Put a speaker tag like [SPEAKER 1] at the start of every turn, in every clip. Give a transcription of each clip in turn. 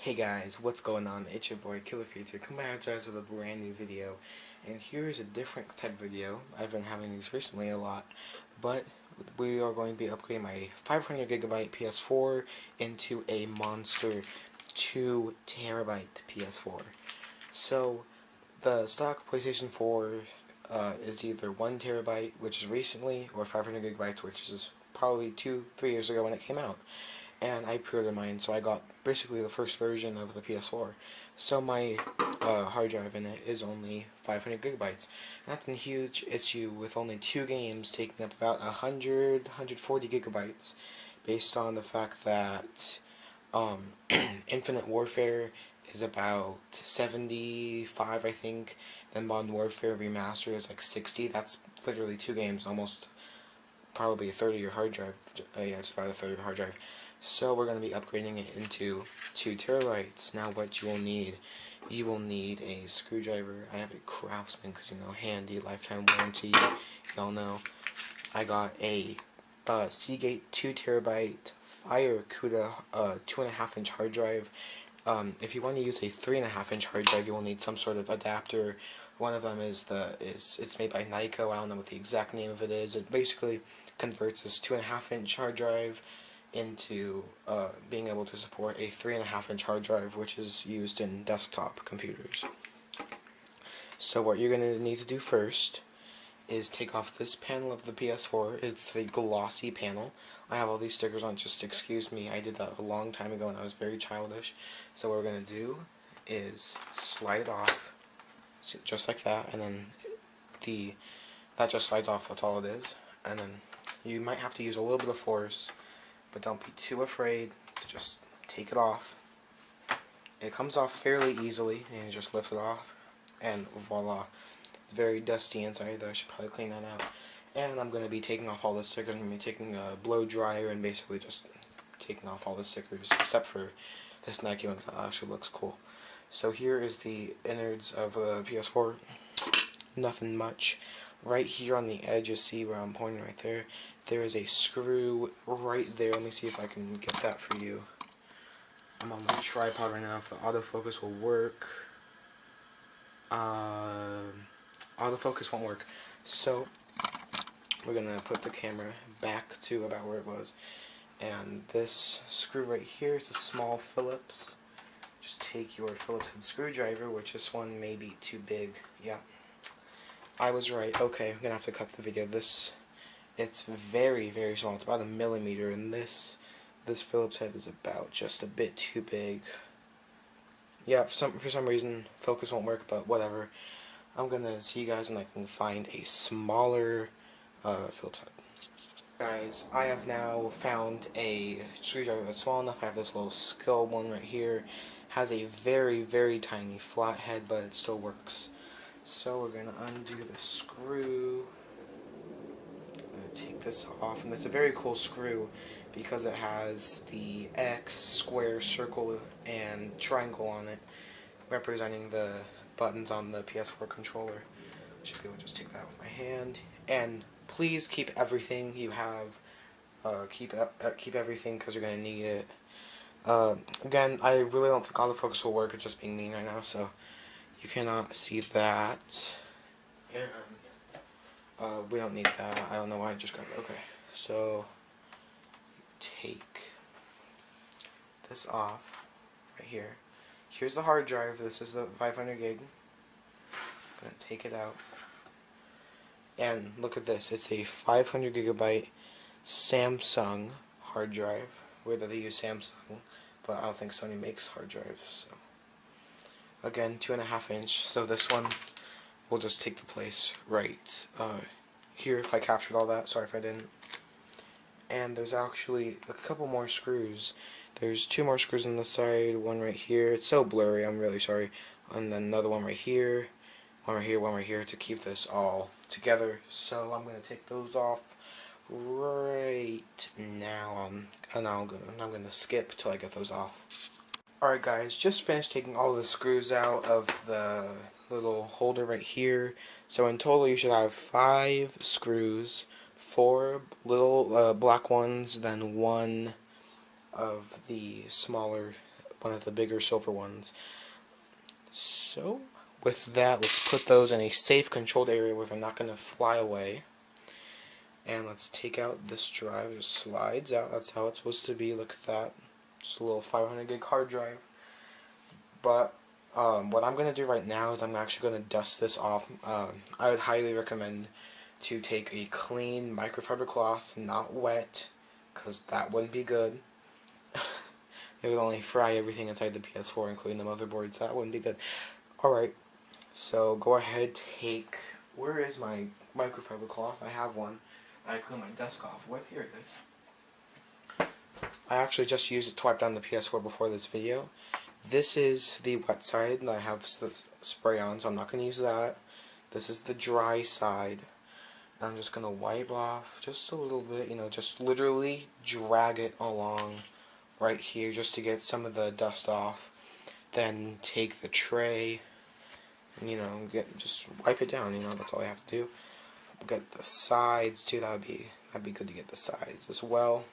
[SPEAKER 1] Hey guys, what's going on? It's your boy Killer Future coming at you guys with a brand new video. And here's a different type of video. I've been having these recently a lot, but we are going to be upgrading my 500GB PS4 into a monster 2TB PS4. So the stock PlayStation 4 is either 1TB, which is recently, or 500GB, which is probably 2-3 years ago when it came out. And I pre-ordered mine, so I got basically the first version of the PS4. So my hard drive in it is only 500GB. That's a huge issue with only 2 games taking up about 140 gigabytes, based on the fact that Infinite Warfare is about 75, I think. Then Modern Warfare Remastered is like 60. That's literally 2 games, almost probably a third of your hard drive. Yeah, it's about a third of your hard drive. So we're going to be upgrading it into 2TB. Now what you will need a screwdriver. I have a Craftsman because, handy, lifetime warranty, y'all know. I got a Seagate 2TB Fire CUDA 2.5-inch hard drive. If you want to use a 3.5-inch hard drive, you will need some sort of adapter. One of them is it's made by Nyko. I don't know what the exact name of it is. It basically converts this 2.5-inch hard drive into being able to support a 3.5-inch hard drive, which is used in desktop computers. So what you're going to need to do first is take off this panel of the PS4. It's a glossy panel. I have all these stickers on, just excuse me, I did that a long time ago and I was very childish. So what we're going to do is slide it off, just like that, and then that just slides off, that's all it is. And then you might have to use a little bit of force, but don't be too afraid to just take it off. It comes off fairly easily, and you just lift it off, and voila. It's very dusty inside though, I should probably clean that out. And I'm going to be taking off all the stickers. I'm going to be taking a blow dryer and basically just taking off all the stickers, except for this Nike one, because that actually looks cool. So here is the innards of the PS4. Nothing much. Right here on the edge, you see where I'm pointing right there. There is a screw right there. Let me see if I can get that for you. I'm on my tripod right now. If the autofocus will work. Autofocus won't work. So we're gonna put the camera back to about where it was. And this screw right here, it's a small Phillips. Just take your Phillips head screwdriver, which this one may be too big. Yeah, I was right. Okay, I'm gonna have to cut the video. It's very, very small. It's about 1 millimeter, and this Phillips head is about just a bit too big. Yeah, for some reason, focus won't work, but whatever. I'm gonna see you guys when I can find a smaller Phillips head. Guys, I have now found a screwdriver that's small enough. I have this little skill one right here. Has a very, very tiny flat head, but it still works. So we're going to undo the screw. I'm going to take this off, and it's a very cool screw because it has the X, square, circle, and triangle on it, representing the buttons on the PS4 controller. I should be able to just take that with my hand. And please keep everything you have. Keep everything because you're going to need it. Again, I really don't think autofocus will work. It's just being mean right now, so you cannot see that. And we don't need that. I don't know why I just grabbed it. Okay, so take this off right here. Here's the hard drive. This is the 500 gig. I'm gonna take it out. And look at this. It's a 500 gigabyte Samsung hard drive. Whether they use Samsung, but I don't think Sony makes hard drives. So again, 2.5-inch. So this one will just take the place right here. If I captured all that, sorry if I didn't. And there's actually a couple more screws. There's 2 more screws on the side. One right here. It's so blurry. I'm really sorry. And then another one right here. One right here. One right here to keep this all together. So I'm gonna take those off right now. And I'm gonna skip till I get those off. Alright guys, just finished taking all the screws out of the little holder right here. So in total you should have 5 screws, 4 little black ones, then 1 of the smaller one of the bigger silver ones. So, with that, let's put those in a safe, controlled area where they're not going to fly away. And let's take out this drive. It just slides out. That's how it's supposed to be. Look at that. Just a little 500 gig hard drive. But what I'm going to do right now is I'm actually going to dust this off. I would highly recommend to take a clean microfiber cloth, not wet, because that wouldn't be good. It would only fry everything inside the PS4, including the motherboard, so that wouldn't be good. Alright, so go ahead, where is my microfiber cloth? I have one I clean my desk off with. Here it is. I actually just used it to wipe down the PS4 before this video. This is the wet side, and I have spray on, so I'm not going to use that. This is the dry side. I'm just going to wipe off just a little bit, just literally drag it along right here just to get some of the dust off. Then take the tray and, just wipe it down, that's all I have to do. Get the sides too, that'd be good to get the sides as well.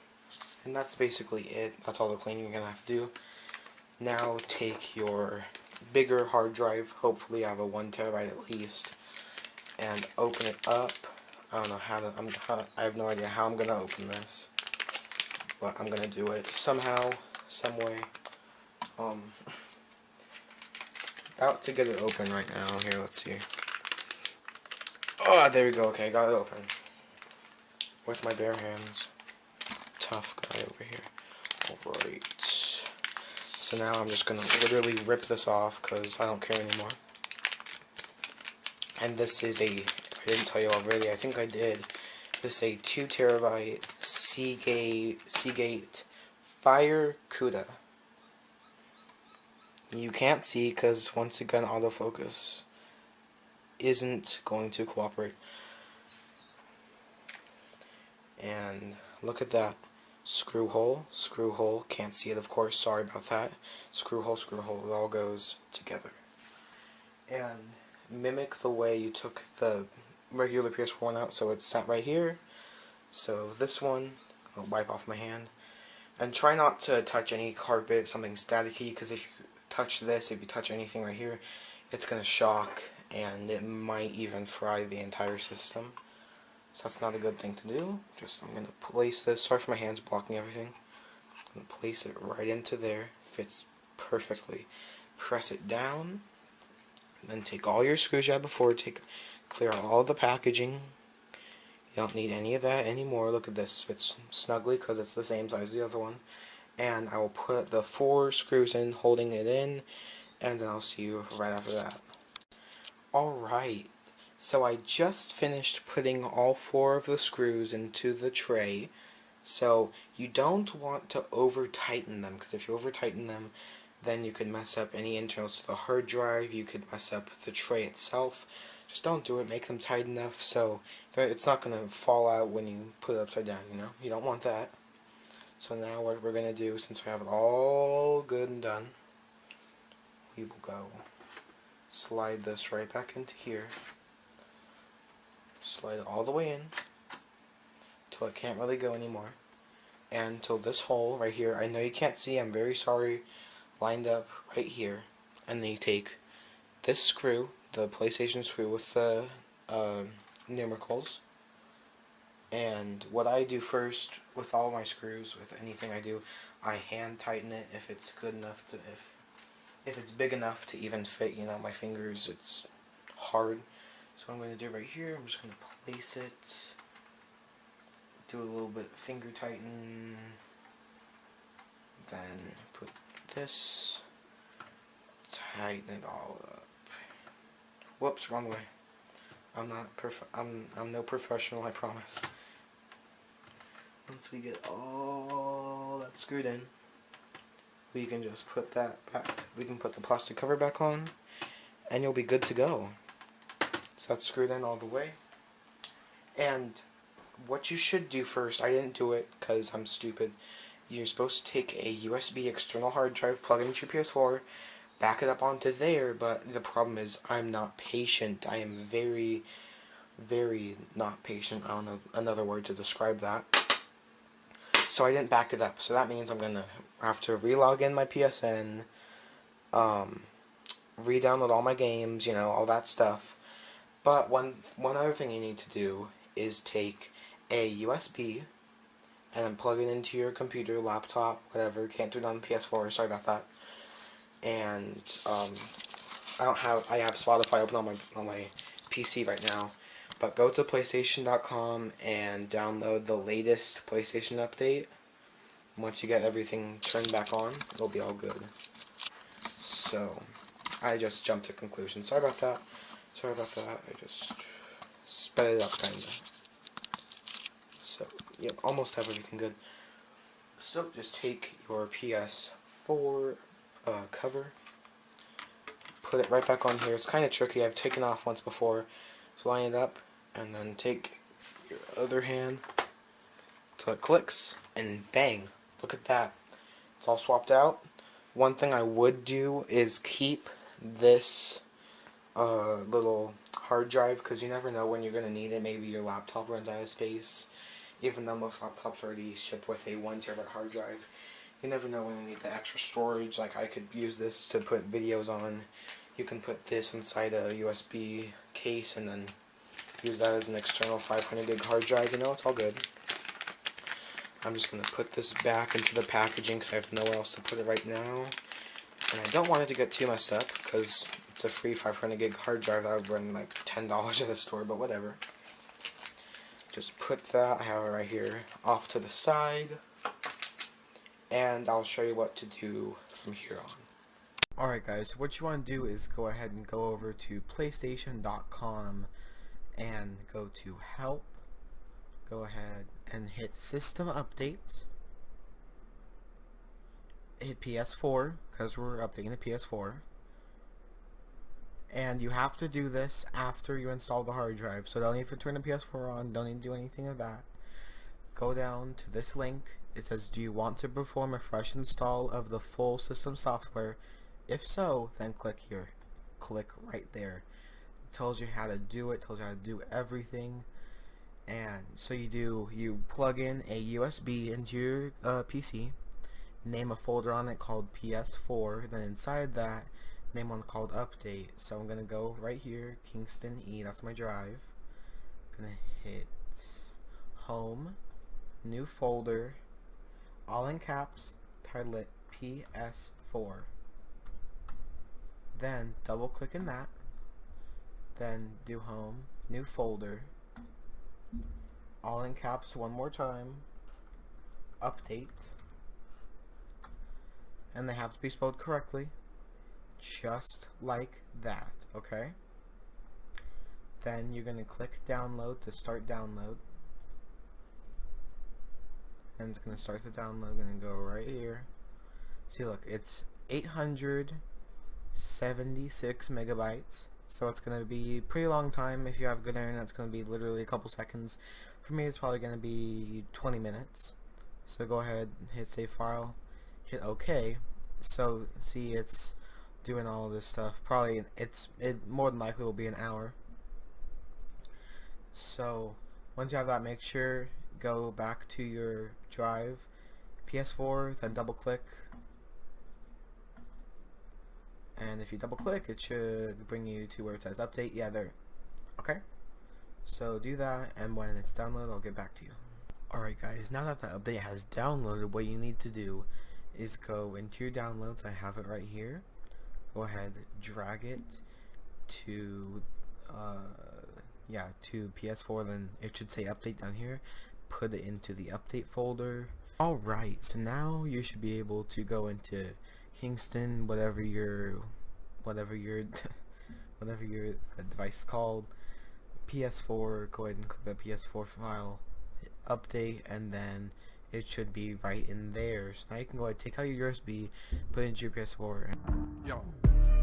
[SPEAKER 1] And that's basically it. That's all the cleaning you're going to have to do. Now take your bigger hard drive, hopefully I have a 1 terabyte at least, and open it up. I don't know how to, I have no idea how I'm going to open this, but I'm going to do it somehow, some way. About to get it open right now. Here, let's see. Oh, there we go. Okay, I got it open. With my bare hands. Tough guy over here. Alright. So now I'm just going to literally rip this off because I don't care anymore. And this is I didn't tell you already, I think I did. This is a 2 terabyte Seagate Fire CUDA. You can't see because once again autofocus isn't going to cooperate. And look at that. Screw hole, can't see it of course, sorry about that. Screw hole, it all goes together. And mimic the way you took the regular PS4 one out, so it's sat right here. So this one, I'll wipe off my hand. And try not to touch any carpet, something staticky, because if you touch this, if you touch anything right here, it's going to shock, and it might even fry the entire system. So that's not a good thing to do. I'm going to place this, sorry for my hands blocking everything. I'm going to place it right into there, fits perfectly. Press it down, and then take all your screws you had before, clear out all the packaging. You don't need any of that anymore. Look at this, fits snugly because it's the same size as the other one. And I will put the 4 screws in, holding it in, and then I'll see you right after that. Alright, so I just finished putting all 4 of the screws into the tray. So you don't want to over tighten them, because if you over tighten them, then you could mess up any internals to the hard drive, you could mess up the tray itself. Just don't do it, make them tight enough so it's not going to fall out when you put it upside down, You don't want that. So now what we're going to do, since we have it all good and done, we will go slide this right back into here. Slide it all the way in till it can't really go anymore. And until this hole right here, I know you can't see, I'm very sorry, lined up right here. And then you take this screw, the PlayStation screw with the numericals. And what I do first with all my screws, with anything I do, I hand tighten it if it's good enough to, if it's big enough to even fit, my fingers, it's hard. So what I'm going to do right here, I'm just going to place it, do a little bit of finger tighten, then put this, tighten it all up. Whoops, wrong way. I'm no professional, I promise. Once we get all that screwed in, we can just put that back. We can put the plastic cover back on, and you'll be good to go. So that's screwed in all the way. And what you should do first, I didn't do it because I'm stupid. You're supposed to take a USB external hard drive, plug it into your PS4, back it up onto there, but the problem is I'm not patient. I am very, very not patient. I don't know another word to describe that. So I didn't back it up. So that means I'm going to I have to re-log in my PSN, re-download all my games, you know, all that stuff. But one other thing you need to do is take a USB and then plug it into your computer, laptop, whatever. Can't do it on the PS4. Sorry about that. And I have Spotify open on my PC right now. But go to PlayStation.com and download the latest PlayStation update. Once you get everything turned back on, it'll be all good. So, I just jumped to conclusion. Sorry about that. I just sped it up kinda. So, yep, almost have everything good. So, just take your PS4 cover, put it right back on here. It's kind of tricky. I've taken off once before. So line it up, and then take your other hand till it clicks, and bang, look at that. It's all swapped out. One thing I would do is keep this little hard drive, because you never know when you're going to need it. Maybe your laptop runs out of space, even though most laptops already ship with a 1 TB hard drive. You never know when you need the extra storage. Like, I could use this to put videos on. You can put this inside a USB case and then use that as an external 500 gig hard drive. You know, it's all good. I'm just going to put this back into the packaging because I have nowhere else to put it right now. And I don't want it to get too messed up because it's a free 500 gig hard drive that would run like $10 at the store, but whatever. Just put that, I have it right here, off to the side. And I'll show you what to do from here on. Alright guys, so what you want to do is go ahead and go over to PlayStation.com and go to Help. Go ahead and hit System Updates. Hit PS4, because we're updating the PS4. And you have to do this after you install the hard drive. So don't even turn the PS4 on, don't even do anything of that. Go down to this link. It says, do you want to perform a fresh install of the full system software? If so, then click here. Click right there. It tells you how to do it, tells you how to do everything. And so you plug in a USB into your PC, name a folder on it called PS4, then inside that, name one called Update. So I'm going to go right here, Kingston E, that's my drive. I'm going to hit Home, New Folder, all in caps, title it PS4. Then double click in that, then do Home, New Folder, all in caps one more time, Update, and they have to be spelled correctly, just like that, okay? Then you're going to click Download to start download, and it's going to start the download. Going to go right here. See, look, it's 876 megabytes, so it's going to be a pretty long time. If you have good internet, it's going to be literally a couple seconds. For me, it's probably going to be 20 minutes. So go ahead, hit Save File, hit OK. So see, it's doing all of this stuff. Probably it more than likely will be an hour. So once you have that, make sure go back to your drive, PS4, then double click, and if you double click, it should bring you to where it says update. Yeah, there. Okay, so do that, and when it's downloaded, I'll get back to you. Alright guys, now that the update has downloaded, what you need to do is go into your downloads. I have it right here. Go ahead, drag it to to PS4, then it should say update down here. Put it into the update folder. Alright, so now you should be able to go into Kingston, whatever your device is called, PS4, go ahead and click the PS4 file, hit update, and then it should be right in there. So now you can go ahead, take out your USB, put it into your PS4. Yo,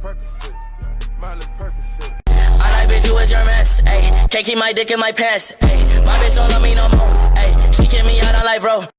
[SPEAKER 1] Percocet, Miley Percocet. I like bitch, you a your mess, ayy. Can't keep my dick in my pants, ayy. My bitch don't love me no more, ayy. She kick me out on life, bro.